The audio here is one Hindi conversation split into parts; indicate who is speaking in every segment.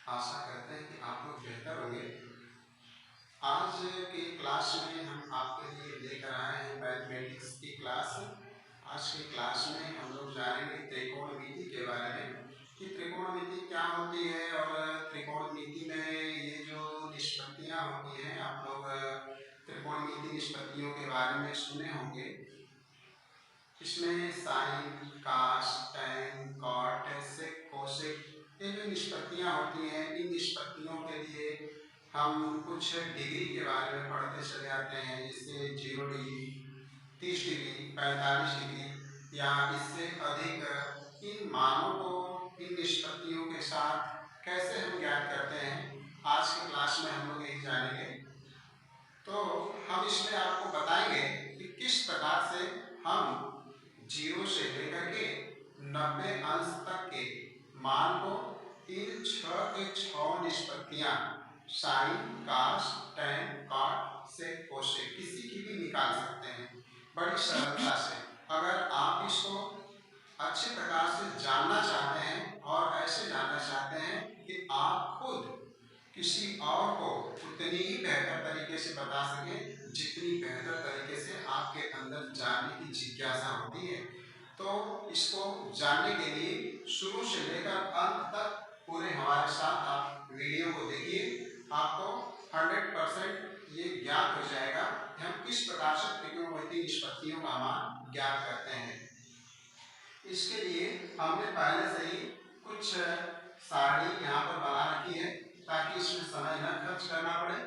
Speaker 1: आशा करते हैं कि आप लोग बेहतर होंगे। आज की क्लास में हम आपके लिए लेकर आए हैं मैथमेटिक्स की क्लास। आज की क्लास में हम लोग जानेंगे त्रिकोणमिति के बारे में कि त्रिकोणमिति क्या होती है और त्रिकोणमिति में ये जो निष्पत्तियाँ होती हैं, आप लोग त्रिकोणमिति निष्पत्तियों के बारे में सुने होंगे। इसमें साइन, कास, टैन, कॉट, सेक, कोसेक, ये जो निष्पत्तियाँ होती हैं, इन निष्पत्तियों के लिए हम कुछ डिग्री के बारे में पढ़ते चले आते हैं, जैसे 0 डिग्री, 30 डिग्री, 45 डिग्री या इससे अधिक। इन मानों को इन निष्पत्तियों के साथ कैसे हम ज्ञात करते हैं, आज की क्लास में हम लोग यही जानेंगे। तो हम इसमें आपको बताएंगे कि किस प्रकार से हम 0 से लेकर के 90 अंश तक के मान को इन 6 के 6 निष्पत्तियां साइन, कास, टैन, कॉट, सेक, कोसेक किसी की भी निकाल सकते हैं बड़ी सरलता से। अगर आप इसको अच्छे प्रकार से जानना चाहते हैं और ऐसे जानना चाहते हैं कि आप खुद किसी और को उतनी ही बेहतर तरीके से बता सकें जितनी बेहतर तरीके से आपके अंदर जानने की जिज्ञासा होती है, तो इसको जानने के लिए शुरू से लेकर अंत तक पूरे हमारे साथ आप वीडियो को देखिए। आपको 100% ये ज्ञात हो जाएगा कि हम किस प्रकार से त्रिकोणमितीय निष्पत्तियों का मान ज्ञात करते हैं। इसके लिए हमने पहले से ही कुछ सारणी यहाँ पर बना रखी है ताकि इसमें समय न खर्च करना पड़े।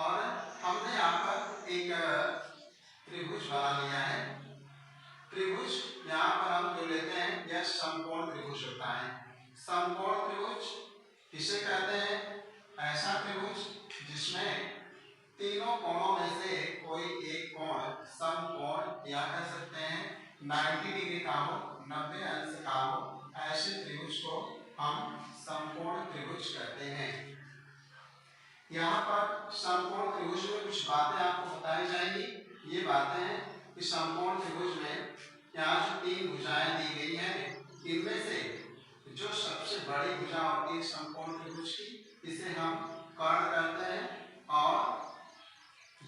Speaker 1: और हमने यहाँ पर एक त्रिभुज बना लिया है। त्रिभुज यहाँ पर हम जो लेते हैं यह समकोण त्रिभुज होता है। समकोण त्रिभुज किसे कहते हैं? ऐसा त्रिभुज जिसमें तीनों कोणों में से कोई एक कोण समकोण या कह सकते हैं 90 डिग्री का हो, 90 अंश का हो, ऐसे त्रिभुज को हम समकोण त्रिभुज कहते हैं। यहाँ पर समकोण त्रिभुज में कुछ बातें आपको बताई जाएंगी। ये बातें हैं कि समकोण त्रिभुज में यहाँ जो 3 भुजाएं दी गई हैं, इनमें से जो सबसे बड़ी भुजा होती है समकोण त्रिभुज की, इसे हम कर्ण कहते हैं। और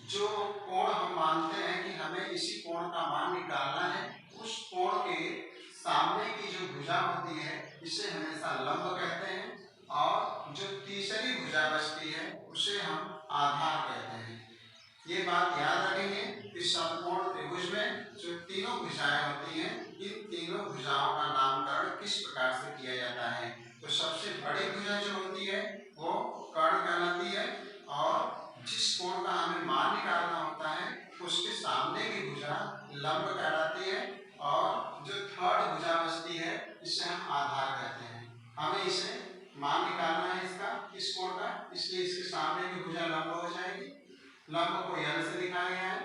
Speaker 1: जो कोण हम मानते हैं कि हमें इसी कोण का मान निकालना है, उस कोण के सामने की जो भुजा होती है इसे हमेशा लंब कहते हैं। और जो तीसरी भुजा बचती है उसे हम आधार कहते हैं। ये बात याद रखेंगे कि समकोण त्रिभुज में जो तीनों भुजाएं होती हैं, इन तीनों भुजाओं का नामकरण किस प्रकार से किया जाता है। तो सबसे बड़ी भुजा जो होती है वो कर्ण कहलाती है, और जिस कोण का हमें मान निकालना होता है उसके सामने की भुजा लंब कहलाती है। और जो थर्ड भुजा बचती है इसे हम आधार कहते हैं। हमें इसे मान निकालना है इसका, इस कोण का, इसलिए इसके सामने की भुजा लंब हो जाएगी। लंब को L से दिखाया गया है,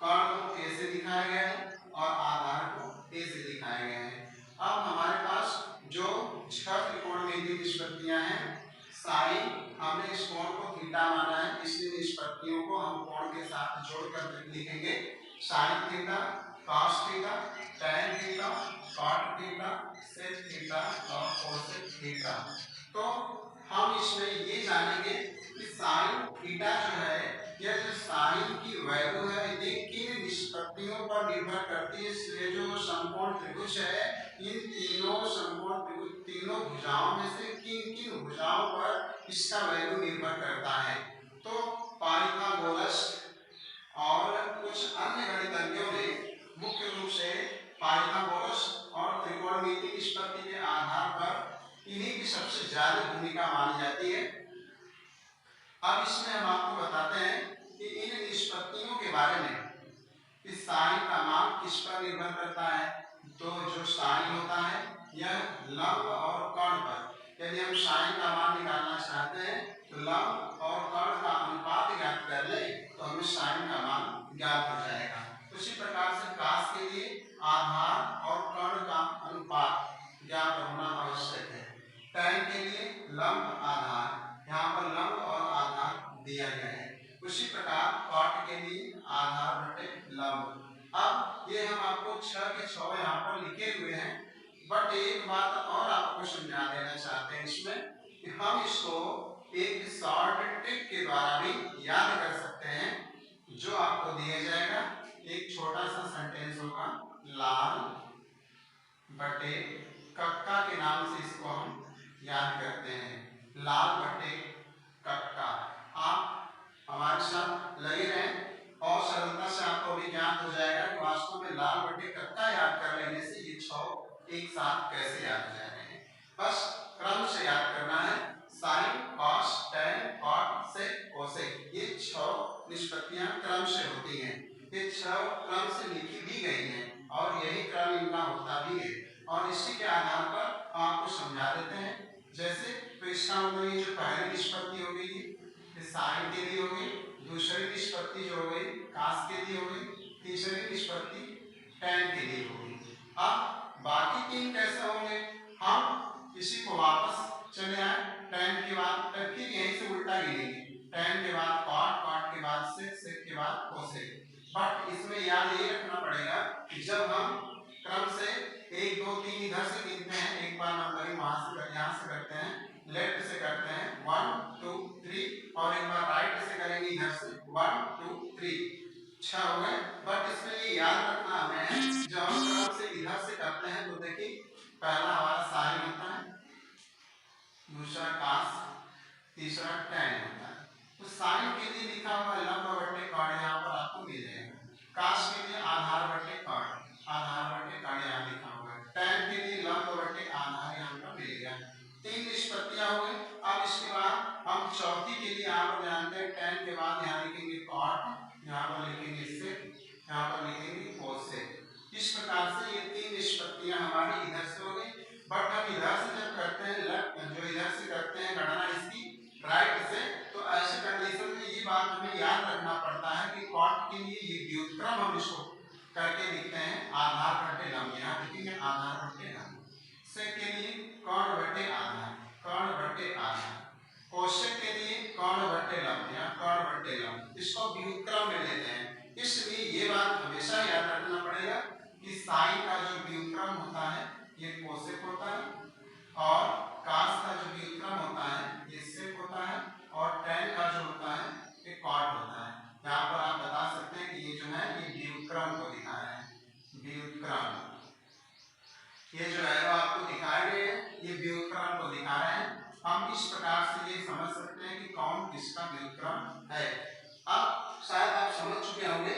Speaker 1: कर्ण को A से दिखाया गया है और आधार को A से दिखाया गया है। अब हमारे पास जो 6 त्रिकोणमितीय निष्पत्तियां हैं, साइन हमने इस कोण को थीटा माना है, इसलिए निष्पत्तियों को हम कोण के साथ जोड़कर लिखेंगे। Sine theta, cos theta, tan theta, cot theta, sec theta और कोसेक थीटा। तो हम इसमें ये जानेंगे कि साइन थीटा जो है, यह जो साइन की वैल्यू है ये किन निष्पत्तियों पर निर्भर करती है। इसलिए जो समकोण त्रिभुज है, इन तीनों समकोण त्रिभुज तीनों भुजाओं में से किन किन भुजाओं पर इसका वैल्यू निर्भर करता है। तो पाइथागोरस और कुछ अन्य गणितज्ञों ने मुख्य रूप से पाइथागोरस और त्रिकोणमितीय निष्पत्ति के आधार पर इन्हीं की सबसे ज्यादा भूमिका मानी जाती है। अब इसमें हम आपको बताते हैं कि इन निष्पत्तियों के बारे में कि साइन का मान किस पर निर्भर करता है। तो जो साइन होता है यह लंब और कर्ण पर। यदि हम साइन का मान निकालना चाहते हैं तो लंब और कर्ण का अनुपात ज्ञात कर ले तो हमें साइन का मान ज्ञात हो जाएगा। उसी प्रकार से कास के लिए आधार और कर्ण का अनुपात ज्ञात होना आवश्यक है। टैन के लिए लंब आधार, यहाँ पर लंब और आधार दिया गया है। उसी प्रकार कॉट के लिए आधार बटे लंब। अब ये हम आपको 6 के 6 यहाँ पर लिखे हुए हैं, बट एक बात और आपको समझा देना चाहते हैं इसमें कि हम इसको एक शॉर्ट ट्रिक के द्वारा भी याद कर सकते हैं, जो आपको दिया जाएगा। एक छोटा सा सेंटेंस होगा, लाल बटे कक्का के नाम से इसको हम याद करते हैं। लाल बटे कक्का। आप हमारे साथ लगे रहें और सरलता से आपको भी ज्ञात हो जाएगा कि वास्तव में लाल बटे कक्का याद कर लेने से ये 6 एक साथ कैसे याद हो जा रहे हैं। बस क्रम से याद करना है। साइन, कॉस, टैन, कॉट, सेक, कोसेक, ये 6 निष्पत्तियां क्रम से होती हैं। ये 6 क्रम से लिखी भी गई हैं और यही क्रम इनका होता भी है। और इसी के आधार पर आपको समझा देते हैं। जैसे तो इसका मतलब ये जो पहली निष्पत्ति हो गई, ये साइन के लिए हो गई, दूसरी निष्पत्ति जो हो गई कास के लिए हो गई, तीसरी निष्पत्ति टैन के लिए हो गई। अब बाकी 3 कैसे होंगे? हम इसी को वापस चले आए, टैन के बाद फिर यहीं से उल्टा गिनेंगे। टैन के बाद कॉट, कॉट के बाद सेक, सेक के बाद कोसेक। बट इसमें याद ये रखना पड़ेगा कि जब हम क्रम से 1 2 3 इधर से गिनते हैं, एक बार नंबरिंग वहां से यहां से करते हैं, लेफ्ट से करते हैं 1 2 3 और एक बार राइट से करेंगे इधर से 1 2 3, 6 हो गए। बट इसमें ये याद रखना हमें है, जब हम क्रम से इधर से करते हैं तो देखिए पहला हमारा साइन होता है, दूसरा कास, तीसरा टैन होता है। तो साइन के लिए लिखा हुआ लंब बटे कर्ण यहाँ पर आपको मिल जाएगा। कास के लिए आधार बटे कर्ण, आधार बटे कर्ण यहाँ लिखा हुआ है। टैन के लिए लंब बटे आधार यहाँ पर मिल गया। 3 निष्पत्तियां हो गई। अब इसके बाद हम चौथी के लिए यहाँ पर जानते हैं, टैन के बाद यहाँ लिखेंगे कॉट, यहाँ पर लिखेंगे सेक, यहाँ पर लिखेंगे कोसेक। इस प्रकार से ये 3 निष्पत्तियां हमारी इधर से हो गई। बट हम इधर से जब करते हैं लेफ्ट, जो इधर से करते हैं गणना इसकी राइट से, तो ऐसे कंडीशन में ये बात हमें याद रखना पड़ता है कि कॉट के लिए ये व्युत्क्रम हम इसको करके लिखते हैं आधार बटे लंब, यहाँ लिखेंगे आधार बटे लंब। सेक के लिए कर्ण बटे आधार, कर्ण बटे आधार। कोसेक के लिए कर्ण बटे लंब, यहाँ कर्ण बटे लंब। इसको व्युत्क्रम में लेते हैं। इसलिए ये बात हमेशा याद रखना पड़ेगा कि साइन का जो व्युत्क्रम होता है ये कोसेक होता है, और कास का जो व्युत्क्रम होता है ये सेक होता है, और टैन का जो होता है ये कॉट होता है। यहाँ पर आप बता सकते हैं कि ये जो है ये व्युत्क्रम को दिखा रहे हैं, व्युत्क्रम। ये जो है वो आपको दिखाए गए हैं, ये व्युत्क्रम को दिखा रहे हैं। हम इस प्रकार से ये समझ सकते हैं कि कौन किसका व्युत्क्रम है। अब शायद आप समझ चुके होंगे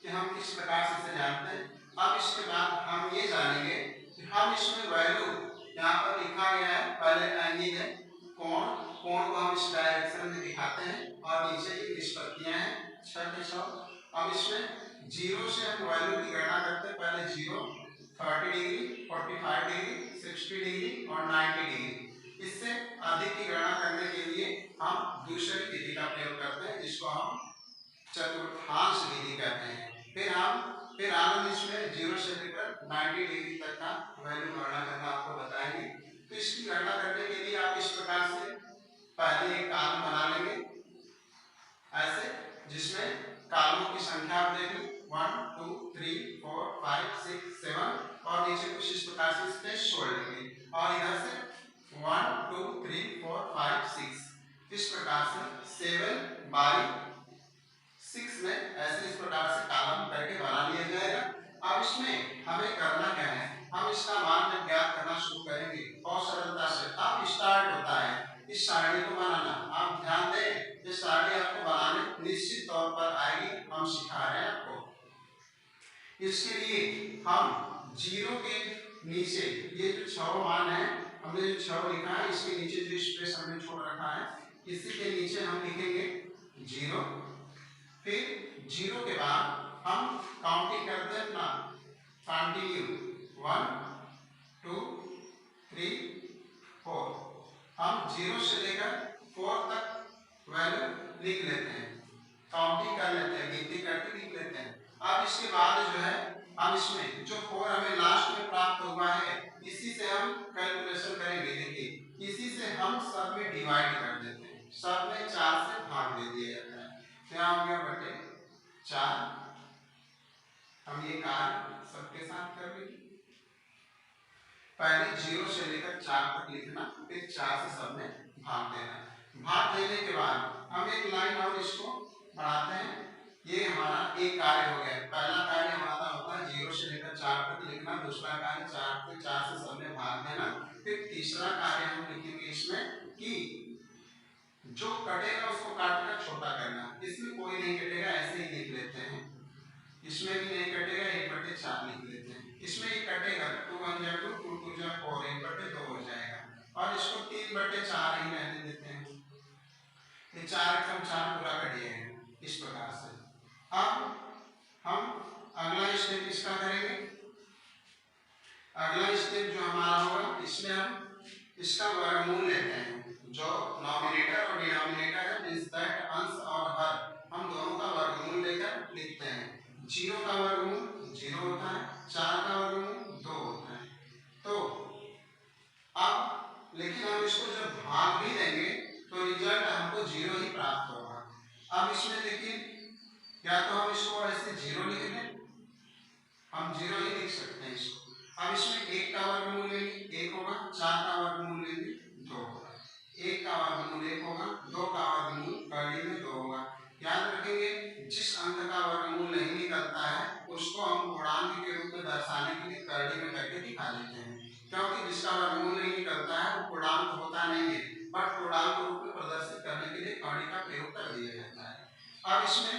Speaker 1: कि हम किस प्रकार से इसे जानते हैं। अब इसके बाद हम ये जानेंगे कि हम इसमें वैल्यू, यहाँ पर लिखा गया है पहले एंगल है, कोण, कोण को हम इस डायरेक्शन में दिखाते हैं, और नीचे ये निष्पत्तियां हैं 6 के 6। अब इसमें 0 से हम वैल्यू की गणना करते हैं। पहले 0, 30 डिग्री, 45 डिग्री, 60 डिग्री और 90 डिग्री। इससे अधिक की गणना करने के लिए हम दूसरी विधि का प्रयोग करते हैं, जिसको हम चतुर्थांश विधि कहते हैं। फिर आगे इसमें 0 से लेकर 90 डिग्री तक का वैल्यू गणना करना आपको बताएंगे। तो इसकी गणना करने के लिए आप इस प्रकार से पहले एक कॉलम बना लेंगे ऐसे, जिसमें कॉलमों की संख्या आप देख लें 1 2 3 4 5 6 7, और नीचे कुछ इस प्रकार से स्पेस छोड़ लेंगे, और इधर से 1 2 3 4 5 6, इस प्रकार से 7 बाई 6 में ऐसे इस प्रकार से कॉलम करके बना लिया जाएगा। अब इसमें हमें करना क्या है, हम इसका मान जब ज्ञात करना शुरू करेंगे बहुत सरलता से अब स्टार्ट होता है इस सारणी को बनाना। आप ध्यान दें, ये सारणी आपको बनाने निश्चित तौर पर आएगी, हम सिखा रहे हैं आपको। इसके लिए हम 0 के नीचे ये जो 6 मान है, हमने जो 6 लिखा है, इसके नीचे जो स्पेस हमने छोड़ रखा है, इसी के नीचे हम लिखेंगे 0। फिर 0 के बाद हम काउंटिंग करते हैं अपना कंटिन्यू 1 2 3 4। हम 0 से लेकर 4 तक वैल्यू लिख लेते हैं, काउंटिंग कर लेते हैं, गिनती करके लिख लेते हैं। अब इसके बाद जो है हम इसमें जो 4 हमें लास्ट में प्राप्त हुआ है, इसी से हम कैलकुलेशन करेंगे। देखिए इसी से हम सब में डिवाइड कर देते हैं, सब में 4 से भाग दे दिया जाता है। क्या हो गया बटे 4। हम ये कार्य सबके साथ कर लेंगे। पहले 0 से लेकर 4 तक लिखना, फिर 4 से सब में भाग देना। भाग देने के बाद हम एक लाइन और इसको बढ़ाते हैं। ये हमारा एक कार्य हो गया। पहला कार्य हमारा होता है 0 से लेकर 4 तक लिखना, दूसरा कार्य 4 से सब में भाग देना, फिर तीसरा कार्य हम लिखेंगे इसमें कि जो कटेगा उसको काटकर छोटा करना। इसमें कोई नहीं कटेगा, ऐसे ही लिख लेते हैं। इसमें भी नहीं कटेगा, 1/4 लिख लेते हैं। इसमें ये कटेगा 2 1 जा 2 2 2 जा 4, 1/2 हो जाएगा और इसको 3/4 ही रहने देते हैं। ये 4 कम 4 पूरा कट जाएगा इस प्रकार से। अब हम अगला स्टेप इसका करेंगे। अगला स्टेप जो हमारा होगा, इसमें हम इसका वर्गमूल लेते हैं। जो नॉमिनेटर और डिनोमिनेटर है, मींस दैट अंश और हर, हम दोनों का वर्गमूल लेकर लिखते हैं। 0 का वर्गमूल 0 होता है, 4 का वर्गमूल 2 होता है। तो अब लेकिन हम इसको जब भाग भी देंगे तो रिजल्ट हमको 0 ही प्राप्त होगा। अब इसमें देखिए, या तो हम इसको ऐसे 0 लिख लें, हम 0 ही लिख सकते हैं इसको। अब इसमें 1 का वर्गमूल लेंगे 1 होगा, 4 का वर्गमूल लेंगे 2 होगा। 1 का वर्गमूल 1 होगा, 2 का वर्गमूल कड़ी में 2 होगा। याद रखेंगे, जिस अंक का वर्गमूल नहीं निकलता है उसको हम पूर्णांक के रूप में दर्शाने के लिए कड़ी में करके दिखा देते हैं, क्योंकि जिसका वर्गमूल नहीं निकलता है वो पूर्णांक होता नहीं है, बट पूर्णांक रूप में प्रदर्शित करने के लिए कड़ी का प्रयोग कर दिया जाता है। अब इसमें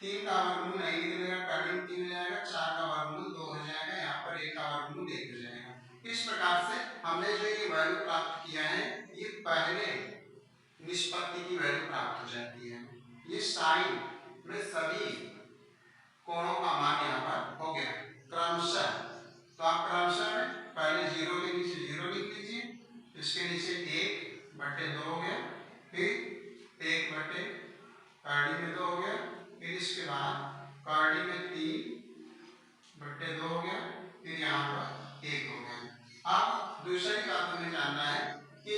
Speaker 1: 3 का वर्गमूल नहीं निकलेगा, कड़ी में 3 हो जाएगा, 4 का वर्गमूल 2 हो जाएगा, यहाँ पर 1 का वर्गमूल 1 हो जाएगा। इस प्रकार से हमने जो ये वैल्यू प्राप्त किया है, ये पहले निष्पत्ति की वैल्यू प्राप्त हो जाती है। ये साइन में सभी कोणों का मान यहाँ पर हो गया क्रमशः। तो आप क्रमशः में पहले 0 के नीचे 0 लिख लीजिए, इसके नीचे 1/2 हो गया, फिर 1/कड़ी में 2 हो गया, फिर इसके बाद कड़ी में 3/2 हो गया, फिर यहाँ पर 1 हो गया। अब दूसरी बात हमें जानना है कि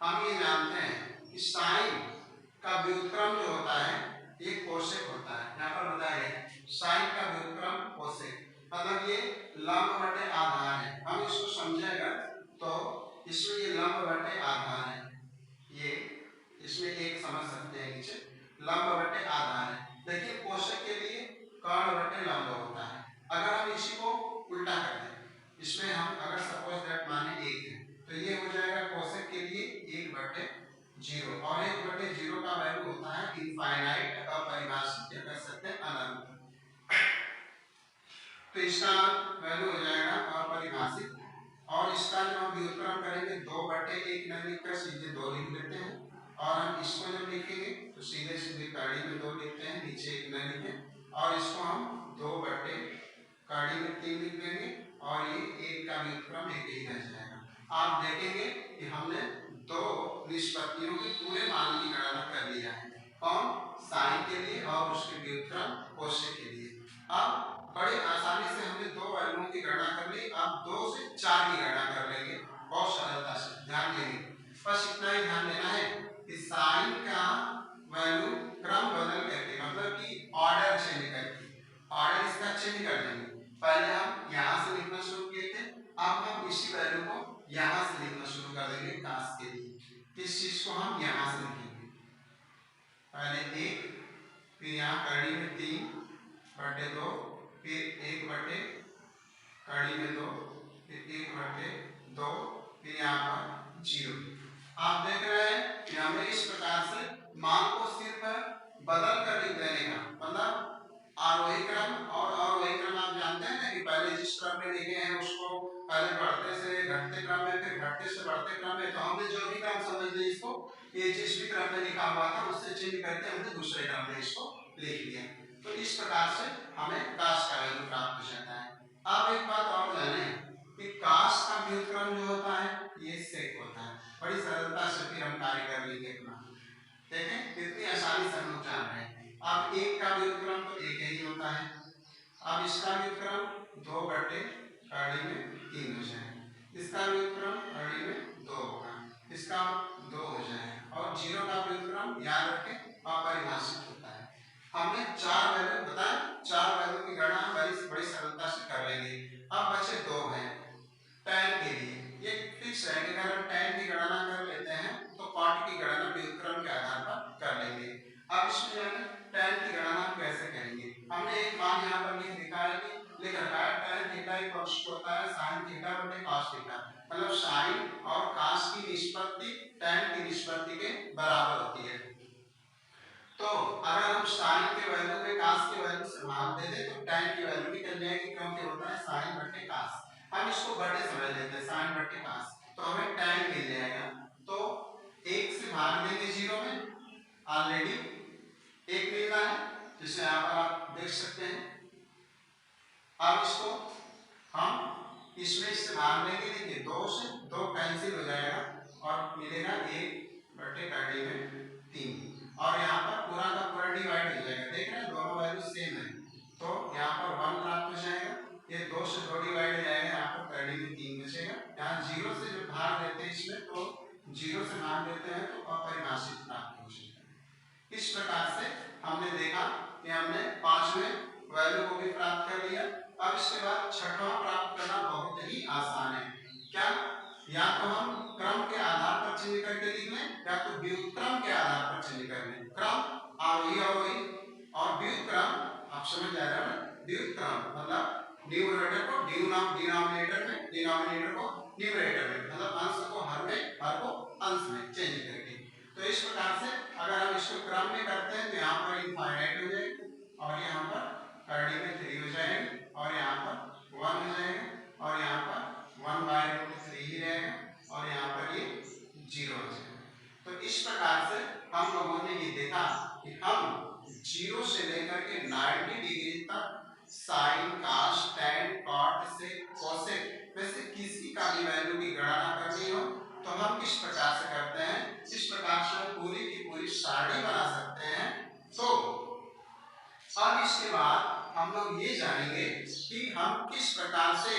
Speaker 1: हम ये जानते हैं कि साइन का व्युत्क्रम जो होता है ये कोसेक होता है। यहाँ पर बताया है साइन का व्युत्क्रम कोसेक, मतलब ये लंब बटे आधार है। हम इसको समझेगा तो इसमें ये लंब बटे आधार है, ये इसमें एक समझ सकते हैं नीचे लंब बटे आधार है। देखिए कोशक के लिए कर्ण बटे लंब होता है। अगर हम इसी को उल्टा कर दें, इसमें हम अगर सपोज दैट माने 1 है तो ये हो जाएगा कोशक के लिए 1/0, और 1/0 का वैल्यू होता है इनफाइनाइट, अपरिभाषित या कह सकते हैं अनंत। तो इसका वैल्यू हो जाएगा अपरिभाषित, और इसका जब हम व्युत्क्रम करेंगे 2/1 न लिखकर सीधे 2 लिख देते हैं, और हम इसको जब लिखेंगे तो सीधे सीधे कड़ी में 2 लिखते हैं, नीचे 1 न लिखें, और इसको हम 2/कड़ी में 3 लिख देंगे, और ये 1 का व्युत्क्रम 1 ही रह जाएगा। आप देखेंगे कि हमने 2 निष्पत्तियों के पूरे मान की गणना कर लिया है, कौन, साइन के लिए और उसके व्युत्क्रम कोशेक के लिए। अब बड़े आसानी से हमने 2 वैल्यूओं की गणना कर ली, अब 2 से 4 की गणना कर लेंगे बहुत सरलता से। ध्यान देंगे, बस इतना ही ध्यान देना है कि साइन का वैल्यू क्रम बदल करके, मतलब कि ऑर्डर चेंज करके, ऑर्डर इसका चेंज कर देंगे। पहले हम यहाँ से लिखना शुरू किए थे, अब हम इसी वैल्यू को यहाँ से लिखना शुरू कर देंगे काश के लिए। किस चीज को हम यहाँ से लिखेंगे, पहले 1, फिर यहाँ कड़ी में 3/2, फिर 1/कड़ी में 2, फिर 1/2, फिर यहाँ पर 0। आप देख रहे हैं कि हमें इस प्रकार से मान को सिर्फ बदल कर लिख देने का, मतलब आरोही क्रम और अवरोही क्रम आप जानते हैं ना कि पहले जिस क्रम में लिखे हैं उसको पहले बढ़ते से घटते क्रम में, फिर घटते से बढ़ते क्रम में। तो हमने जो भी क्रम समझ लिया इसको, ये जिस भी क्रम में लिखा हुआ था उससे चेंज करके हमने दूसरे क्रम में इसको लिख लिया। तो इस प्रकार से हमें काश का वैल्यू प्राप्त हो जाता है। अब एक बात और जाने कि काश का व्युत्क्रम जो होता है ये सेक होता है। बड़ी सरलता से फिर हम कार्य कर लेंगे अपना, देखें कितनी आसानी से हम लोग जान रहे हैं। अब 1 का व्युत्क्रम तो 1 ही होता है, अब इसका व्युत्क्रम 2/कड़ी में 3 हो जाएगा, इसका व्युत्क्रम कड़ी में 2 होगा, इसका 2 हो जाएगा, और 0 का व्युत्क्रम याद रखें अपरिभाषित होता है। हमने 4 वैल्यू बताया, 4 वैल्यू की गणना बड़ी सरलता से कर लेंगे। अब बचे 2 हैं tan के लिए, ये फिक्स है कि अगर हम tan की गणना कर ले होता है साइन थीटा बटे कॉस थीटा, मतलब साइन और कॉस की निष्पत्ति tan की निष्पत्ति के बराबर होती है। तो अगर हम साइन के वैल्यू में cos के वैल्यू से भाग दे दें तो tan की वैल्यू निकल जाएगी, क्योंकि होता है sin बटे cos। हम इसको बटे समझ लेते हैं, sin बटे cos, तो हमें tan मिल जाएगा। तो 1 से भाग देंगे 0 में, ऑलरेडी 1 मिल रहा है, जिसे यहाँ पर आप देख सकते हैं। अब इसको हम इसमें से भाग देंगे, देखिए 2 से 2 कैंसिल हो जाएगा और मिलेगा 1 बटे कड़ी में 3, और यहाँ पर पूरा का पूरा डिवाइड हो जाएगा। देख रहे हैं दोनों वैल्यू सेम है, तो यहाँ पर 1 प्राप्त हो जाएगा, ये 2 से 2 डिवाइड हो जाएगा, यहाँ पर कड़ी में 3 बचेगा। यहाँ 0 से जब भाग देते हैं इसमें, तो 0 से भाग देते हैं तो अपरिभाषित प्राप्त हो जाता है। इस प्रकार से हमने देखा कि हमने 5वें वैल्यू को भी प्राप्त कर लिया। अब इसके बाद छठवां प्राप्त करना बहुत ही आसान है। क्या? या तो हम क्रम के आधार पर चिन्ह करके लिख लें, या तो व्युत्क्रम के आधार पर चिन्ह कर लें। क्रम आरोही अवरोही और व्युत्क्रम, आप समझ जा रहे हैं, व्युत्क्रम मतलब न्यूमरेटर को डिनोमिनेटर में, डिनोमिनेटर को न्यूमरेटर में, मतलब अंश को हर में, हर को अंश में चेंज करके। तो इस प्रकार से अगर हम इसको क्रम में करते हैं तो यहाँ पर इनफाइनाइट हो जाएगी, और यहाँ पर कड़ी में 3 हो जाएगी, और यहाँ पर 1 हो जाएगा, और यहाँ पर 1/√3 ही रहेगा, और यहाँ पर ये 0 हो जाएगा। तो इस प्रकार से हम लोगों ने ये देखा कि हम 0 से लेकर के 90 डिग्री तक साइन, कॉस, tan, cot से कोसेक में से किसी का भी वैल्यू की गणना करनी हो तो हम किस प्रकार से करते हैं, इस प्रकार से हम पूरी की पूरी सारणी बना सकते हैं। तो अब इसके बाद हम लोग ये जानेंगे कि हम किस प्रकार से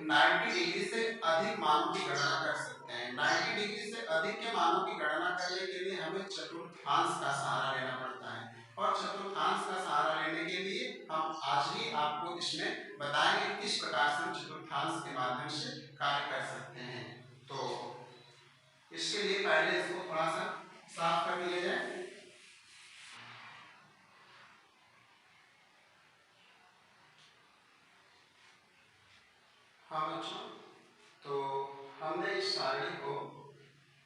Speaker 1: 90 डिग्री से अधिक मानों की गणना कर सकते हैं। 90 डिग्री से अधिक के मानों की गणना करने के लिए हमें चतुर्थांश का सहारा लेना पड़ता है, और चतुर्थांश का सहारा लेने के लिए हम आज ही आपको इसमें बताएंगे किस प्रकार से हम चतुर्थांश के माध्यम से कार्य कर सकते हैं। तो इसके लिए पहले इसको थोड़ा सा साफ कर लिया जाए। हाँ बच्चों, तो हमने इस सारणी को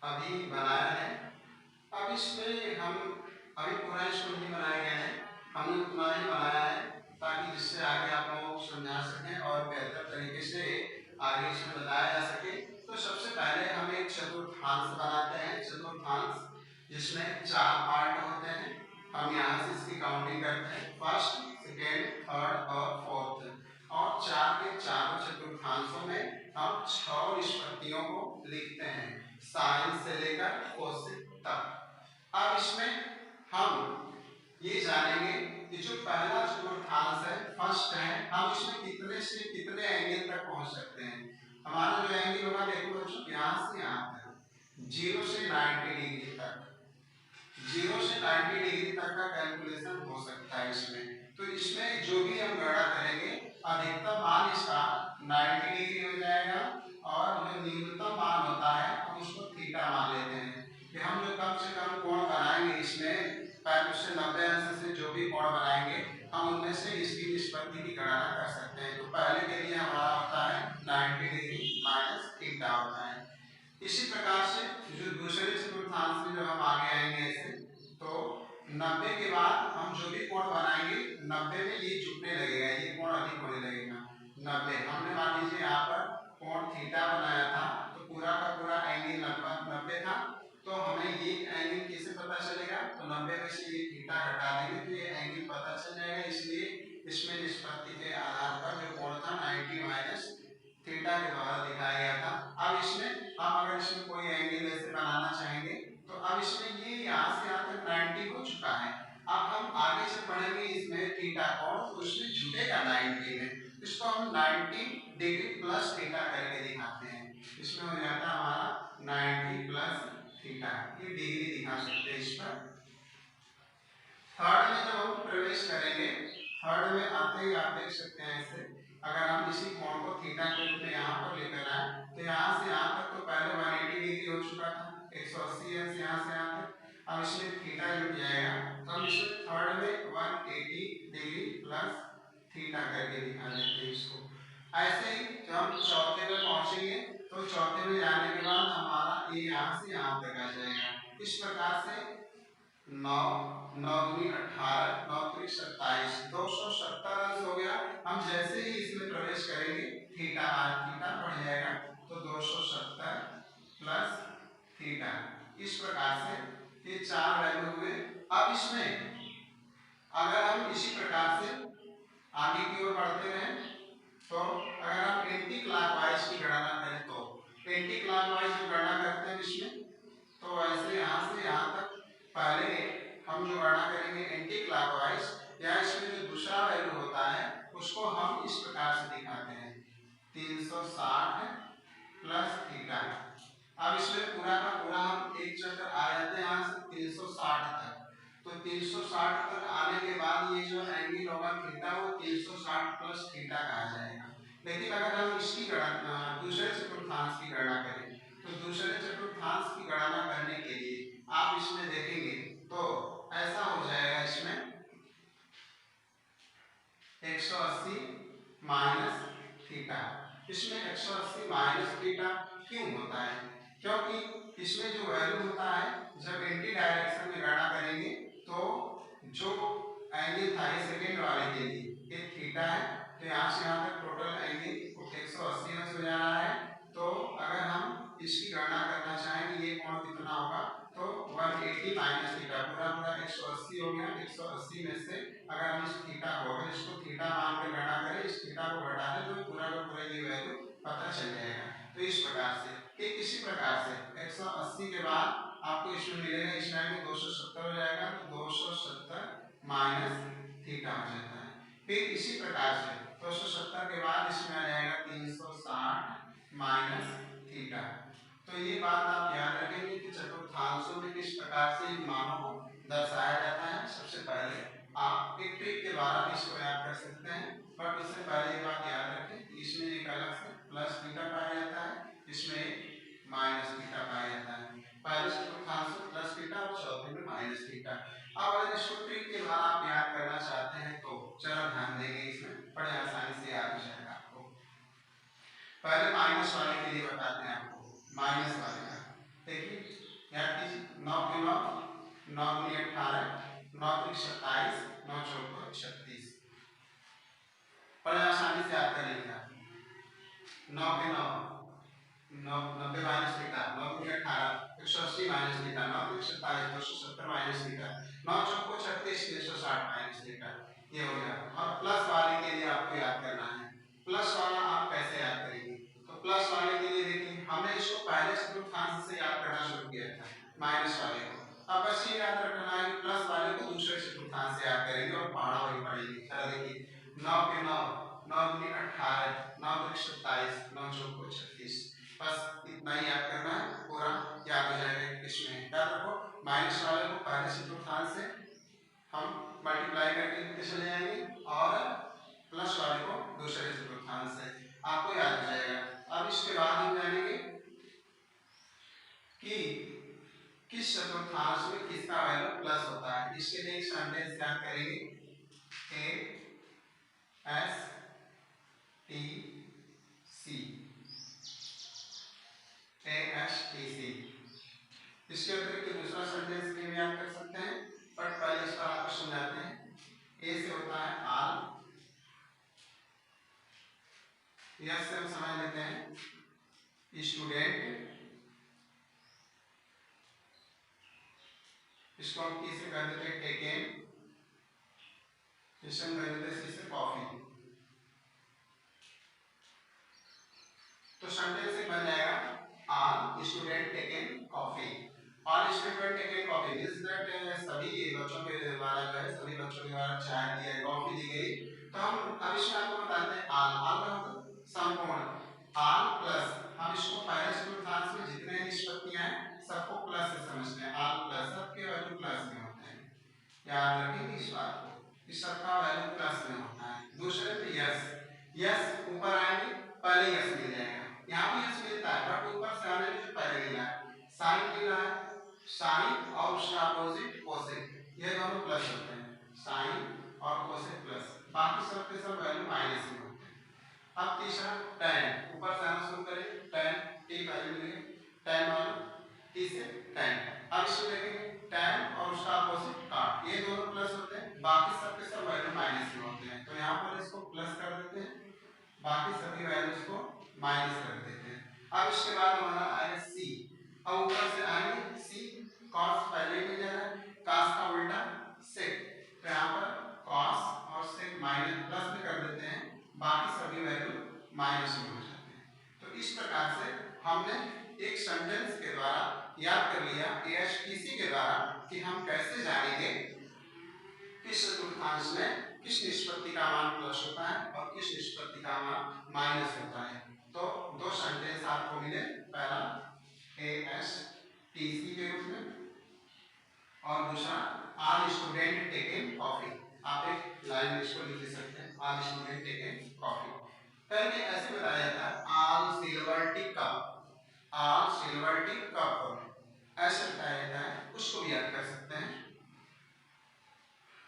Speaker 1: अभी बनाया है। अब इसमें हम अभी पूरा इसको नहीं बनाया गया है, हमने उतना ही बनाया है ताकि जिससे आगे आप लोगों को समझा सकें और बेहतर तरीके से आगे इसमें बताया जा सके। तो सबसे पहले हम एक चतुर्थांश बनाते हैं, चतुर्थांश जिसमें 4 पार्ट होते हैं। हम यहाँ से इसकी काउंटिंग करते हैं, फर्स्ट, सेकेंड, थर्ड और फोर्थ, और 4 के चारों चतुर्थांशों में हम 6 निष्पत्तियों को लिखते हैं, साइन से लेकर कोसेक तक। अब इसमें हम ये जानेंगे कि जो पहला चतुर्थांश है, फर्स्ट है, हम इसमें कितने से कितने एंगल तक पहुंच सकते हैं। हमारा जो एंगल होगा, देखो बच्चों, यहाँ से यहाँ तक 0 से 90 डिग्री तक, 0 से 90 डिग्री तक का कैलकुलेशन हो सकता है इसमें। तो इसमें जो भी हम गणना करेंगे, अधिकतम मान इसका 90 डिग्री हो जाएगा, और जो न्यूनतम मान होता है हम उसको थीटा मान लेते हैं कि हम जो कम से कम कोण बनाएंगे इसमें 95 से 90 अंश से जो भी कोण बनाएंगे, हम उनमें से इसकी निष्पत्ति की गणना कर सकते हैं। तो पहले के लिए हमारा होता है 90 डिग्री माइनस थीटा होता है। इसी प्रकार से जो दूसरे चतुर्थांश में जब हम आगे आएंगे ऐसे, तो 90 के बाद हम जो भी कोण बनाएंगे, 90 में ये झुकने लगेगा, ये कोण अधिक होने लगेगा। 90 हमने मान लीजिए यहाँ पर कोण थीटा बनाया था, तो पूरा का पूरा एंगल 90 था, तो हमें ये एंगल कैसे पता चलेगा, तो 90 में से ये थीटा हटा देंगे तो ये एंगल पता चल जाएगा। इसलिए इसमें निष्पत्ति के आधार पर जो कोण था 90 माइनस थीटा के द्वारा दिखाया गया था। अब इसमें हम अगर इसमें कोई एंगल ऐसे बनाना चाहेंगे, तो अब इसमें ये यहाँ से यहाँ तक 90 हो चुका है। अब हम आगे से पढ़ेंगे इसमें थीटा कोण, तो उसमें झुकेगा 90 में, इसको हम 90 डिग्री प्लस थीटा करके दिखाते हैं। इसमें हो जाता है हमारा 90 प्लस थीटा, ये डिग्री दिखा सकते हैं इस पर। थर्ड में जब हम प्रवेश करेंगे, थर्ड में आते ही आप देख सकते हैं ऐसे, अगर हम इसी कोण को थीटा के रूप में यहाँ पर लेकर आए, तो यहाँ से यहाँ तक तो पहले 180 डिग्री हो चुका था, 180 अंश यहाँ से यहाँ तक। अब इसमें थीटा जुड़ जाएगा, तो हम इसमें थर्ड में 180 डिग्री प्लस थीटा करके दिखा देते हैं इसको। ऐसे ही जब हम चौथे में पहुंचेंगे तो चौथे में जाने के बाद हमारा ये यहाँ से यहाँ तक आ जाएगा। इस प्रकार से 9 9 दूनी 18 9 त्रिक 27 270 अंश हो गया। हम जैसे ही इसमें प्रवेश करेंगे थीटा बढ़ जाएगा तो 270 प्लस थीटा। इस प्रकार से ये चार वैल्यू हुए। अब इसमें अगर हम इसी प्रकार से आगे की ओर बढ़ते रहें तो अगर हम एंटी क्लॉकवाइज की गणना करें तो एंटी क्लॉकवाइज जो गणना करते हैं इसमें तो ऐसे यहाँ से यहाँ तक पहले हम जो गणना करेंगे एंटी क्लॉकवाइज या इसमें जो दूसरा वैल्यू होता है उसको हम इस प्रकार से दिखाते हैं 360 प्लस थीटा। अब इसमें पूरा का पूरा हम एक चक्कर आ जाते हैं यहाँ से 360 तक। तो 360 तक आने के बाद ये जो एंगल होगा थीटा वो 360 प्लस थीटा कहा जाएगा। लेकिन अगर हम इसकी गणना दूसरे चतुर्थांश की गणना करें तो दूसरे चतुर्थांश की गणना करने के लिए आप इसमें देखेंगे तो ऐसा हो जाएगा इसमें 180 माइनस थीटा। इसमें 180 माइनस थीटा क्यों होता है? क्योंकि इसमें जो वैल्यू होता है जब एंटी डायरेक्शन में गणना करेंगे तो जो एंगल था ये सेकंड वाले के लिए ये थीटा है तो यहाँ से यहाँ तक टोटल एंगल 180 अंश हो जा रहा है। तो अगर हम इसकी गणना करना चाहें कि ये कोण कितना होगा तो 180 माइनस थीटा पूरा पूरा 180 हो गया। 180 में से अगर हम इस थीटा को अगर इसको थीटा मान के गणना करें इस थीटा को घटा दें तो पूरा का पूरा ये वैल्यू पता चल जाएगा। तो इस प्रकार से ठीक इसी प्रकार से 180 के बाद आपको इसमें मिलेगा इस लाइन में 270 हो जाएगा तो 270 माइनस थीटा हो जाता है। फिर इसी प्रकार से 270 के बाद इसमें आ जाएगा 360 माइनस थीटा। तो ये बात आप याद रखेंगे कि चतुर्थांशों में किस प्रकार से इन मानों को दर्शाया जाता है। सबसे पहले आप एक ट्रिक के द्वारा इसको याद कर सकते हैं बट उससे पहले ये बात याद रखें इसमें एक अलग से प्लस थीटा पाया जाता है इसमें माइनस थीटा पाया जाता है। पहले चतुर्थांश में प्लस थीटा और चौथे में माइनस थीटा। अब अगर इसको ट्रिक के द्वारा आप याद करना चाहते हैं तो जरा ध्यान देंगे इसमें बड़े आसानी से याद हो जाएगा आपको। पहले माइनस वाले के लिए बताते हैं आपको माइनस वाले का देखिए याद कीजिए 9 के 9 9 दूनी 18 9 त्रिक 27 9 चौको 36 बड़े आसानी से याद कर लीजिए। 9 के 9 90 माइनस थीटा 9 दूनी 18 180 माइनस थीटा 9 त्रिक 27 270 माइनस थीटा 9 चौको 36 360 माइनस थीटा ये हो गया। और प्लस वाले के लिए आपको याद करना है। प्लस वाला आप कैसे याद करेंगे तो प्लस वाले के लिए देखिए हमने इसको पहले चतुर्थांश से याद करना शुरू किया था माइनस वाले को। अब बस ये याद रखना है कि प्लस वाले को दूसरे चतुर्थांश से याद करेंगे और पहाड़ा वही पढ़ेंगे। चलो देखिए 9 के 9 9 दूनी 18 9 त्रिक 27 9 चौको 36 बस इतना ही याद करना है पूरा याद हो जाएगा। इसमें याद रखो माइनस वाले को पहले चतुर्थांश से हम मल्टीप्लाई करके चले जाएंगे और प्लस वाले को दूसरे चतुर्थांश से आपको याद हो जाएगा। अब इसके बाद हम जानेंगे कि किस चतुर्थांश में किसका वैल्यू प्लस होता है। इसके लिए एक सेंटेंस याद करेंगे A S T C A S T C. इसके अतिरिक्त दूसरा सेंटेंस भी याद कर सकते हैं बट पहले इसका आपको समझाते हैं। ए से होता है आल यस से हम समझ लेते हैं स्टूडेंट इसको हम टी से कर देते हैं टेकन इसे हम कर देते हैं सी से कॉफी। तो सेंटेंस से बन जाएगा all student taken coffee. All student taken coffee means that सभी बच्चों के द्वारा जो है सभी बच्चों के द्वारा चाय दी गई कॉफी दी गई। तो हम अब इसमें आपको बताते हैं ऑल ऑल का मतलब संपूर्ण ऑल प्लस हम इसको पहले चतुर्थांश में जितने निष्पत्तियां हैं सबको प्लस से समझते हैं। ऑल प्लस सबके वैल्यू प्लस में होते हैं। याद रखेंगे इस बात को कि सबका वैल्यू प्लस में होता है। दूसरे पे यस यस ऊपर आएंगे पहले यस मिल जाएगा। यहाँ भी यस मिलता है बट ऊपर से आने में जो पहले मिला है साइन मिल रहा है साइन और उसका अपोजिट कोसेक ये दोनों प्लस होते हैं साइन और कोसेक प्लस बाकी सब के सब वैल्यू माइनस में होते हैं। अब तीसरा tan, ऊपर से आना शुरू करेंगे, tan की वैल्यू मिलेगी tan वाला t से tan। अब इसको देखेंगे tan और उसका अपोजिट cot, ये दोनों प्लस होते हैं, बाकी सब के सब वैल्यू माइनस में होते हैं। तो यहाँ पर इसको प्लस कर देते हैं, बाकी सभी वैल्यूज को माइनस कर देते हैं। अब इसके बाद हमारा आएगा c, अब ऊपर से आएंगे c cos पहले ही मिल जाएगा, cos का उल्टा sec, तो यहाँ पर cos और sec माइनस प्लस में कर देते हैं, बाकी सभी वैल्यू माइनस में हो जाते हैं। तो इस प्रकार से हमने एक सेंटेंस के द्वारा याद कर लिया ASTC के द्वारा कि हम कैसे जानेंगे किस चतुर्थांश में किस निष्पत्ति का मान प्लस होता है और किस निष्पत्ति का मान माइनस होता है। तो दो सेंटेंस आपको मिले, पहला ASTC के रूप में और दूसरा ऑल स्टूडेंट टेकिंग कॉफी। आप एक लाइन इसको लिख सकते हैं, ऑल स्टूडेंट टेकिंग कॉफी। पहले ऐसे बताया जाता है all silver tea cup, all silver tea cup ऐसे बताया जाता है, उसको भी याद कर सकते हैं।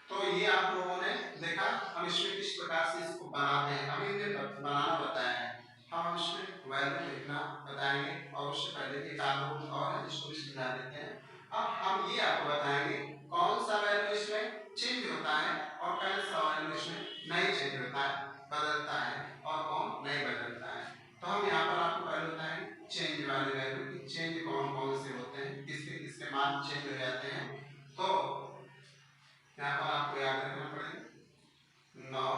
Speaker 1: तो ये आप लोगों ने देखा हम इसमें किस प्रकार से इसको बनाते हैं, अभी हमने बनाना बताया है, हम इसमें वैल्यू लिखना बताएंगे और उससे पहले एक आदत और है जिसको भी समझा देते हैं। अब हम ये आपको बताएंगे कौन सा वैल्यू इसमें चेंज होता है और कौन सा वैल्यू इसमें नहीं चेंज होता है, बदलता है और कौन नहीं बदलता है। तो हम यहाँ पर आपको पहले बताएंगे चेंज वाले वैल्यू की चेंज कौन कौन से होते हैं, किसके किसके मान चेंज हो जाते हैं। तो यहाँ पर आपको याद रखना पड़ेगा 9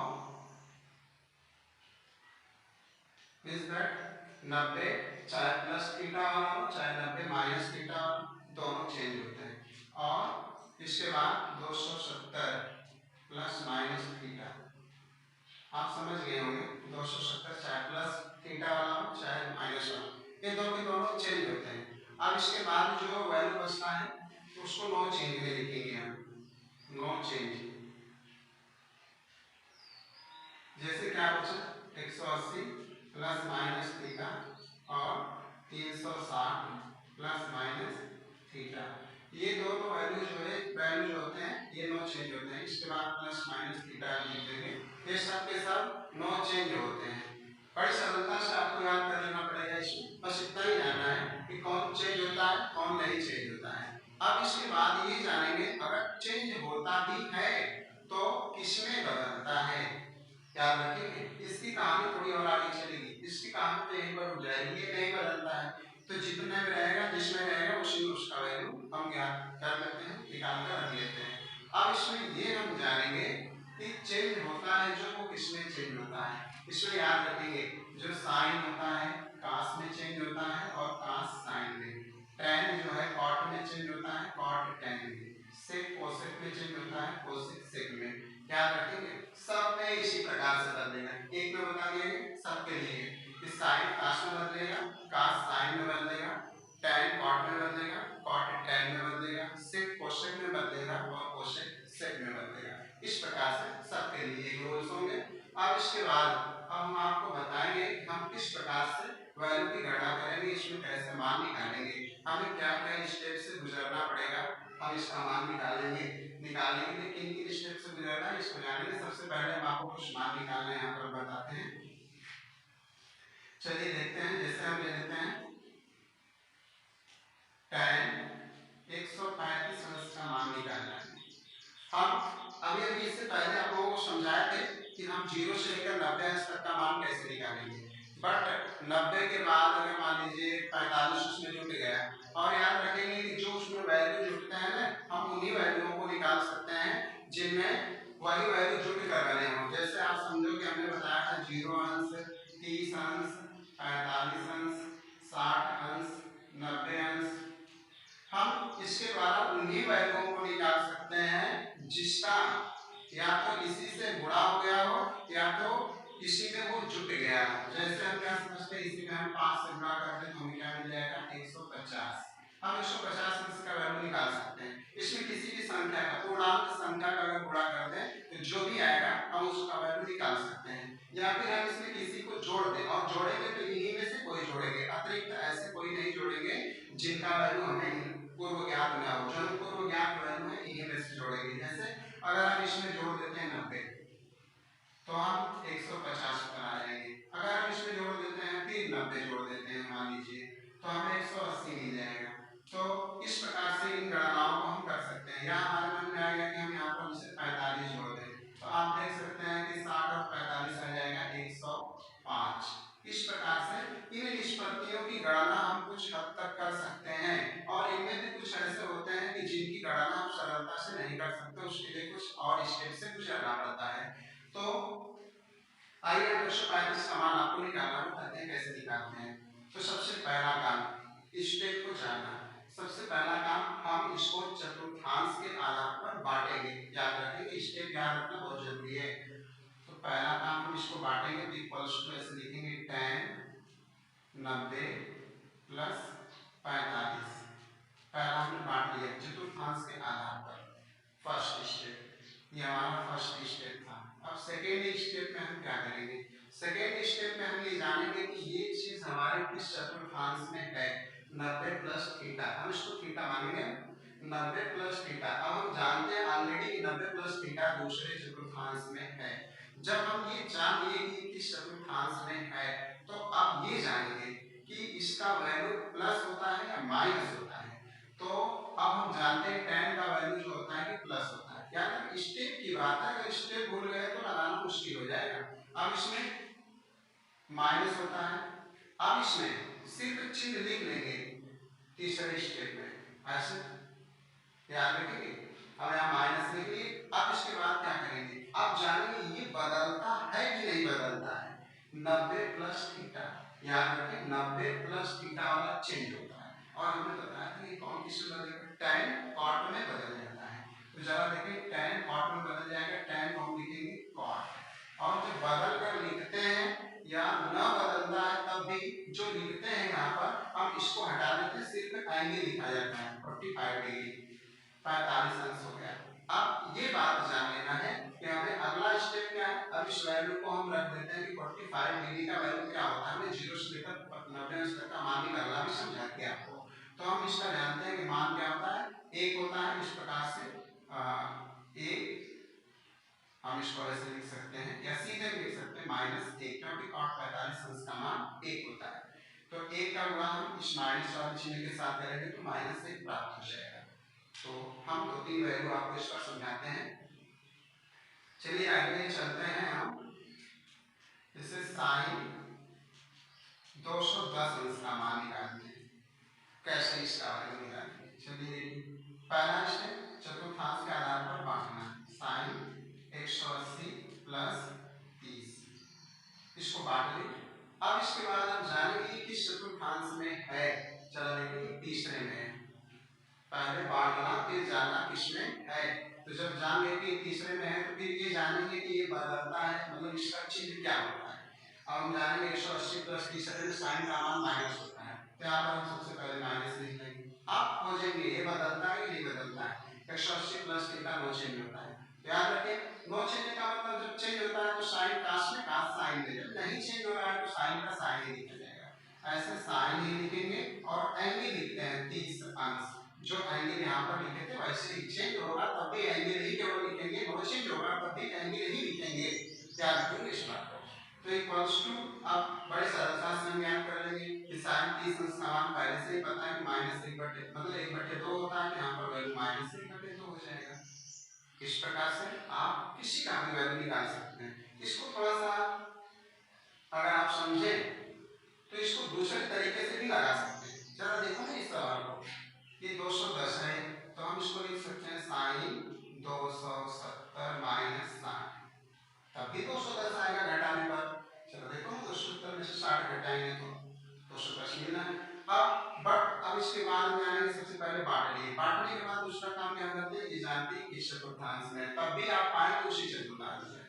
Speaker 1: मींस दैट 90 चाहे प्लस थीटा वाला हो चाहे 90 माइनस थीटा वाला, दोनों चेंज होते हैं। और इसके बाद 270 प्लस माइनस थीटा, आप समझ गए होंगे 270 चाहे प्लस थीटा वाला हो चाहे माइनस वाला, ये दो के दोनों चेंज होते हैं। अब इसके बाद जो वैल्यू बचता है उसको नो चेंज में लिखेंगे हम, नो चेंज। जैसे क्या बचा 180 प्लस माइनस थीटा और 360 प्लस माइनस थीटा, ये दोनों वैल्यू जो है वैल्यू जो होते हैं ये नो चेंज होते हैं। इसके बाद प्लस माइनस थीटा लिखेंगे, ये सब के सब नो चेंज होते हैं। बड़ी सरलता से आपको याद कर लेना पड़ेगा, इसमें बस इतना ही जानना है कि कौन चेंज होता है कौन नहीं चेंज होता है। अब इसके बाद ये जानेंगे अगर चेंज होता भी है तो किसमें बदलता है, याद रखेंगे। इसकी कहानी थोड़ी और आगे चलेगी, इसकी कहानी तो यहीं पर रुक जाएगी, ये नहीं बदलता है तो जितने में रहेगा जिसमें रहेगा उसी में उसका वैल्यू हम ज्ञात कर लेते हैं, निकाल कर रख लेते हैं। अब इसमें ये हम जानेंगे कि चेंज होता है जो वो किसमें चेंज होता है। इसमें याद रखेंगे जो साइन होता है कास में चेंज होता है और कास साइन में, tan जो है कॉट में चेंज होता है कॉट tan में, सेक कोसेक में चेंज होता है कोसेक सेक में, याद रखेंगे। सब में इसी प्रकार से बदलेगा, एक में बता दिए सबके लिए कि साइन कास में बदलेगा, कास साइन में बदलेगा, tan कॉट में बदलेगा, कॉट tan में बदलेगा, सेक कोसेक में बदलेगा और कोसेक सेक में बदलेगा। इस प्रकार से सबके लिए एक रूल्स होंगे। अब इसके बाद अब हम आपको बताएंगे हम किस प्रकार से वैल्यू की गणना करेंगे, इसमें कैसे मान निकालेंगे, हमें क्या क्या स्टेप से गुजरना पड़ेगा, हम इसका मान निकालेंगे के लिए किन किन स्टेप से गुजरना है इसको जानेंगे। सबसे पहले हम आपको कुछ मान निकालना यहाँ पर बताते हैं, चलिए देखते हैं। जैसे हम ले लेते हैं tan 135 अंश का मान निकालना है। हम अभी इससे पहले आप लोगों को समझाए थे कि हम 0 से लेकर 90 अंश तक का मान कैसे निकालेंगे, बट 90 के बाद अगर मान लीजिए 45 उसमें जुट गया, और याद रखेंगे कि जो उसमें वैल्यू जुटते हैं ना हम उन्हीं वैल्यूओं को निकाल सकते हैं जिनमें वही वैल्यू जुट कर बने हों। जैसे आप समझो कि हमने बताया था 0 अंश 30 अंश 45 अंश 60 अंश 90 अंश, हम इसके द्वारा उन्हीं वैल्यूओं को निकाल सकते हैं जिसका या तो इसी से गुणा हो गया हो या तो इसी में वो जुट गया हो। जैसे हम क्या समझते हैं इसी में हम 5 से गुणा करते हैं तो हमें क्या मिल जाएगा 150, हम 150 अंश का वैल्यू निकाल सकते हैं। इसमें किसी भी संख्या का पूर्णांक संख्या का अगर गुणा कर दें तो जो भी आएगा हम उसका वैल्यू निकाल सकते हैं, या फिर हम इसमें किसी को जोड़ दें और जोड़ेंगे तो इन्हीं में से कोई जोड़ेंगे, अतिरिक्त ऐसे कोई नहीं जोड़ेंगे जिनका वैल्यू हमें पूर्व ज्ञात ना हो, जो पूर्व ज्ञात वैल्यू है इन्हीं में से जोड़ेंगे। जैसे अगर हम इसमें जोड़ देते हैं 90 तो हम 150 पर आ जाएंगे। अगर हम इसमें जोड़ देते हैं फिर 90 जोड़ देते हैं मान लीजिए, तो हमें 180 मिल जाएगा। तो इस प्रकार से इन गणनाओं को हम कर सकते हैं। यहाँ हमारे मन में आ गया कि हम यहाँ पर जैसे 45 जोड़ दें, तो आप देख सकते हैं कि 60 और 45 आ जाएगा 105। इस प्रकार से इन निष्पत्तियों की गणना हम कुछ हद तक कर सकते हैं, और इनमें भी कुछ ऐसे होते हैं कि जिनकी गणना हम सरलता से नहीं कर सकते, उसके लिए कुछ और स्टेप से गुजरना पड़ता है। तो आइए हम 135 का मान आपको निकालना बताते हैं कैसे निकालते हैं। तो सबसे पहला काम स्टेप को जानना। सबसे पहला काम हम इसको चतुर्थांश के आधार पर बांटेंगे। याद रखेंगे, स्टेप याद रखना बहुत जरूरी है। तो पहला काम हम इसको बांटेंगे तो इक्वल्स टू ऐसे लिखेंगे 10 90 प्लस 45। पहला हमने बांट लिया चतुर्थांश के आधार पर, फर्स्ट स्टेप। ये हमारा फर्स्ट स्टेप था। अब सेकेंड स्टेप में हम क्या करेंगे? सेकेंड स्टेप में हम ये जानेंगे कि ये चीज हमारे किस चतुर्थांश में है। 90 प्लस थीटा, हम इसको थीटा मानेंगे। 90 प्लस थीटा, अब हम जानते हैं ऑलरेडी कि 90 प्लस थीटा दूसरे चतुर्थांश में है। जब हम ये जान लिए कि किस चतुर्थांश में है, तो अब ये जानेंगे कि इसका वैल्यू प्लस होता है या माइनस होता है। तो अब हम जानते हैं tan का वैल्यू जो होता है कि प्लस होता है। यानी स्टेप की बात है, अगर स्टेप भूल गए तो लगाना मुश्किल हो जाएगा। अब इसमें माइनस होता है, अब इसमें सिर्फ चिन्ह लिख लेंगे तीसरे स्टेप में, ऐसे याद रखेंगे। अब यहाँ माइनस लिख लिए। अब इसके बाद क्या करेंगे? अब जानेंगे ये बदलता है कि नहीं बदलता है। 90 प्लस थीटा, याद रखें 90 प्लस थीटा वाला चेंज होता है, और हमने बताया था कि कौन किससे बदलेगा, tan cot में बदल जाता है। तो जरा देखें tan cot में बदल जाएगा, tan को हम लिखेंगे cot। और जब बदल कर लिखते हैं या न बदलता है तब भी जो लिखते हैं यहाँ पर हम इसको हटा देते हैं, सिर्फ एंगल लिखा जाता है 45 डिग्री, 45 अंश हो गया। अब ये बात जान लेना है कि हमें अगला स्टेप क्या है। अब इस वैल्यू को हम रख देते हैं कि 45 डिग्री का वैल्यू क्या होता है। हमने 0 से लेकर 90 अंश तक का मान निकालना भी समझा दिया आपको। तो हम इसका जानते हैं कि मान क्या होता है, 1 होता है। इस प्रकार से 1 हम इसको ऐसे लिख सकते हैं, या सीधे लिख सकते हैं -1, क्योंकि cot 45 अंश का मान 1 होता है। तो 1 का गुणा हम इस माइनस वाले चिन्ह के साथ करेंगे तो -1 प्राप्त हो जाएगा। तो हम 2-3 वैल्यू आपको इसका समझाते हैं। चलिए आगे चलते हैं हम। जैसे sin 210 अंश का मान निकालते हैं, कैसे इसका वैल्यू निकालेंगे। चलिए पहला स्टेप चतुर्थांश के आधार पर बांटना। sin 180 प्लस 30, इसको बांट लें। अब इसके बाद हम जानेंगे किस चतुर्थांश में है। चलो देखिए तीसरे में है। पहले बांटना फिर जानना किसमें है। तो जब जान गए कि तीसरे में है तो फिर ये जानेंगे कि ये बदलता है, मतलब इसका चिन्ह क्या होता है। अब हम जानेंगे 180 प्लस तीसरे में साइन का मान माइनस होता है, तो यहाँ पर हम सबसे पहले माइनस लिख लेंगे। अब खोजेंगे ये बदलता है कि नहीं बदलता है। 180 प्लस थीटा नो चेंज होता है, याद रखें नो चेंज का मतलब जब चेंज होता है तो साइन काश में काश साइन में, जब नहीं चेंज हो रहा है तो साइन का साइन ही लिखा जाएगा। ऐसे साइन ही लिखेंगे और एंगल लिखते हैं 30 अंश। जो एंगल यहाँ पर लिखे थे वैसे ही चेंज होगा तब भी एंगल ही केवल लिखेंगे, नो चेंज होगा तब भी एंगल ही लिखेंगे। क्या रखेंगे इस बात को। तो इक्वल्स टू, अब बड़े सरलता से हम ज्ञात कर लेंगे कि sin 30 अंश का मान पहले से ही पता है कि -1/2 मतलब 1/2 होता है, यहाँ पर वैल्यू -1/2 हो जाएगा। इस प्रकार से आप किसी का भी वैल्यू निकाल सकते हैं। इसको थोड़ा सा अगर आप समझे तो इसको दूसरे तरीके से भी लगा सकते हैं। जरा देखो ना इस सवाल को, ये 210 है तो हम इसको लिख सकते हैं sin 270 माइनस 60, तब भी 210 आएगा घटाने पर। चलो देखो ना 270 में से 60 घटाएंगे तो 210 मिलना है। अब इसके बाद हम जानेंगे, सबसे पहले बांट लिए, बांटने के बाद दूसरा काम क्या करते हैं, ये जानते हैं कि चतुर्थांश में, तब भी आप पाएंगे उसी चतुर्थांश में,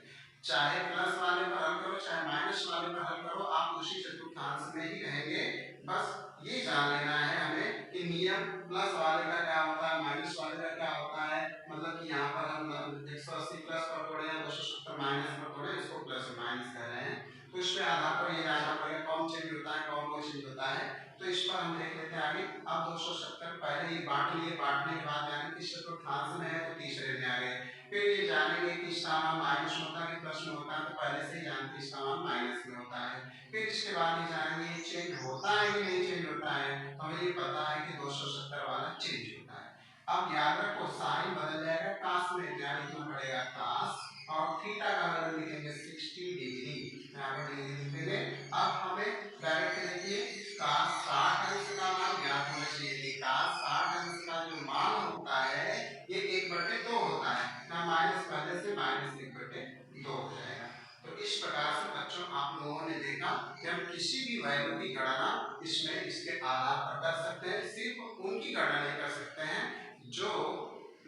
Speaker 1: चाहे प्लस वाले पर हल करो चाहे माइनस वाले पर हल करो, आप उसी चतुर्थांश में ही रहेंगे। बस ये जान लेना है हमें कि नियम प्लस वाले का क्या होता है माइनस वाले का क्या होता है। मतलब कि यहाँ पर हम 180 प्लस पर तोड़े हैं, 270 माइनस पर तोड़े, इसको प्लस माइनस कर रहे हैं, तो इस पे आधार पर ये जानना पड़ेगा कौन चेंज होता है। होता है, कौन वो चेंज होता है। तो इस पर हम देख लेते हैं आगे। अब 270 पहले ही बांट लिए, बांटने के बाद यानी कि चतुर्थांश में है तो तीसरे में आ गए। फिर ये जानेंगे कि इसका मान माइनस में होता है कि प्लस में होता है, तो पहले से ही जानते हैं इसका मान माइनस में होता है। फिर इसके बाद ये जानेंगे ये चेंज होता है कि नहीं चेंज होता है, तो हमें ये पता है कि 270 वाला चेंज होता है। अब याद रखो साइन बदल जाएगा कास में, यहाँ लिखना पड़ेगा कास, और थीटा का वैल्यू लिखेंगे 60 डिग्री, यहाँ पर डिग्री लिखेंगे। अब हमें डायरेक्ट देखिए कास 60 अंश का मान ज्ञात होना चाहिए। कास 60 अंश का जो मान होता है ये 1/2 होता है ना, माइनस पहले से माइनस 1/2 हो जाएगा। तो इस प्रकार से बच्चों आप लोगों ने देखा कि हम किसी भी वैल्यू की गणना इसमें इसके आधार पर कर सकते हैं। सिर्फ उनकी गणना नहीं कर सकते हैं जो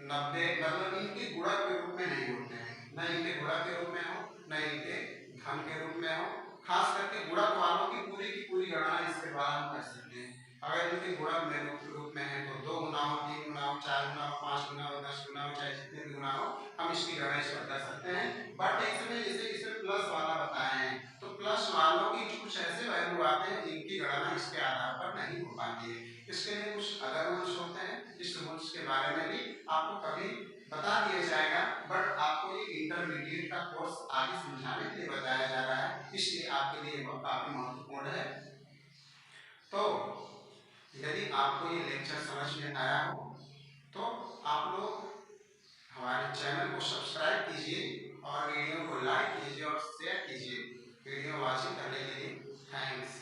Speaker 1: 90 मतलब इनके गुणक के रूप में नहीं होते हैं, न इनके गुणक के रूप में हो न इनके घन के रूप में हो। खास करके गुणक वालों की पूरी गणना इसके द्वारा हम कर सकते हैं। अगर इनके गुणक में रूप में है तो 2 गुना हो, 3 गुना हो, 4 गुना हो, 5 गुना हो, 10 गुना हो, चाहे जितने भी गुना हो हम इसकी गणना इस पर कर सकते हैं। बट इसमें जैसे इसमें प्लस वाला बताए हैं तो प्लस वालों की कुछ ऐसे वैल्यू आते हैं जिनकी गणना इसके आधार पर नहीं हो पाती है। इसके लिए कुछ अदर रूल्स होते हैं, इस रूल्स के बारे में भी आपको कभी बता दिया जाएगा। बट आपको ये इंटरमीडिएट का कोर्स आगे समझाने के लिए बताया जा रहा है, इसलिए आपके लिए वो काफी महत्वपूर्ण है। तो यदि आपको ये लेक्चर समझ में आया हो तो आप लोग हमारे चैनल को सब्सक्राइब कीजिए और वीडियो को लाइक कीजिए और शेयर कीजिए। वीडियो वॉचिंग करने के लिए थैंक्स।